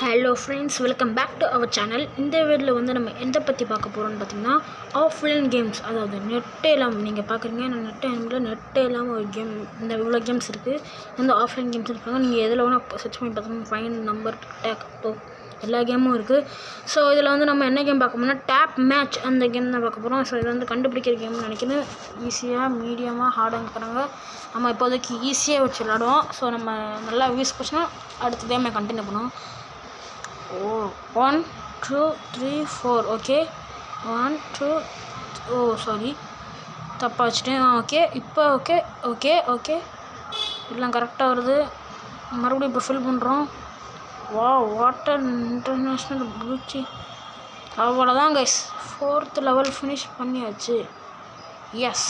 Hello friends, welcome back to our channel. இந்த வீடியோவில் வந்து நம்ம எதை பற்றி பார்க்க போகிறோம்னு பார்த்தீங்கன்னா, ஆஃப்லைன் கேம்ஸ். அதாவது நெட்டே இல்லாமல் நீங்கள் பார்க்குறீங்க, நெட்டே இல்லாமல் ஒரு கேம். இந்த இவ்வளோ கேம்ஸ் இருக்குது. இந்த ஆஃப்லைன் கேம்ஸ் இருக்காங்க. நீங்கள் எதில் வேணால் சர்ச் பண்ணி பார்த்தீங்கன்னா ஃபைன் நம்பர் டேக் எல்லா கேமும் இருக்குது. ஸோ இதில் வந்து நம்ம என்ன கேம் பார்க்க போனால் டேப் மேட்ச் அந்த கேம் தான் பார்க்க போகிறோம். ஸோ இதை வந்து கண்டுபிடிக்கிற கேம்னு நினைக்கிறேன். ஈஸியாக மீடியமாக ஹார்டாகிறாங்க. நம்ம இப்போதைக்கு ஈஸியாக வச்சு விளாடுவோம். ஸோ நம்ம நல்லா யூஸ் போச்சுன்னா அடுத்த கேமை கண்டினியூ பண்ணுவோம். 1 2 3 4 ஓகே 1 2 சாரி தப்பாக வச்சுட்டேன். ஓகே இப்போ ஓகே ஓகே ஓகே எல்லாம் கரெக்டாக வருது. மறுபடியும் இப்போ ஃபில் பண்ணுறோம். வாட்டர் இன்டர்நேஷ்னல் ப்ளூச்சி. அவ்வளோதான் கைஸ், 4th லெவல் ஃபினிஷ் பண்ணியாச்சு. எஸ்,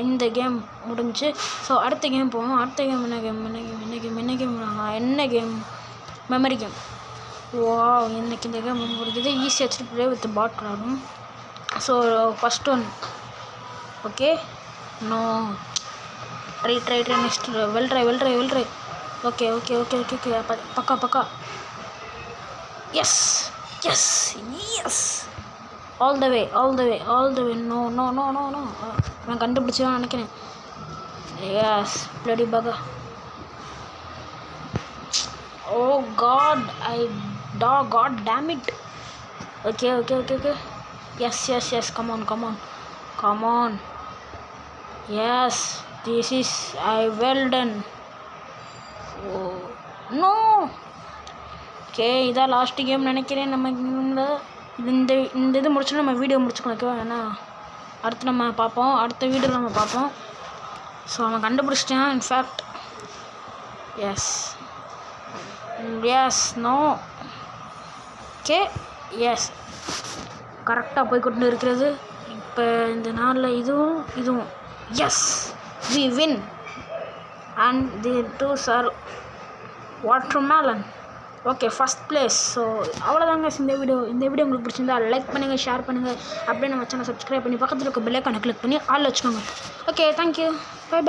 இந்த கேம் முடிஞ்சு. ஸோ அடுத்த கேம் போவோம். அடுத்த கேம் என்ன கேம் மெமரி கேம். இன்னைக்கு இந்த கேம் முடிஞ்சது. ஈஸியாக வச்சுட்டு ப்ளே வித் பாட் விளாடும். So first one okay no try next well try okay okay okay okay okay பக்கா yes yes yes all the way no நான் கண்டுபிடிச்சதான் நினைக்கிறேன். எஸ் பிளடி பகா. Oh God, God damn it. Okay. Yes. Come on. Yes, this is well done. Oh no. Okay, இதான் last game நினைக்கிறேன். நம்ம இந்த இது முடிச்சுட்டு நம்ம வீடியோ முடிச்சுக்கணும். ஓகேவா? ஏன்னா அடுத்து நம்ம பார்ப்போம். அடுத்த வீடியோவில் நம்ம பார்ப்போம். ஸோ அவன் கண்டுபிடிச்சிட்டேன். In fact yes no okay yes கரெக்டாக போய்கொண்டு இருக்கிறது. இப்போ இந்த நாளில் இதுவும் yes we win and the twos are watermelon. Okay first place. So அவ்வளோதாங்க இந்த வீடியோ உங்களுக்கு பிடிச்சிருந்தா லைக் பண்ணுங்கள், ஷேர் பண்ணுங்கள். அப்படியே நம்ம சேனல் சப்ஸ்கிரைப் பண்ணி பக்கத்தில் இருக்க பெல் ஐக்கானை கிளிக் பண்ணி ஆல் வச்சுக்கோங்க. Okay thank you, by.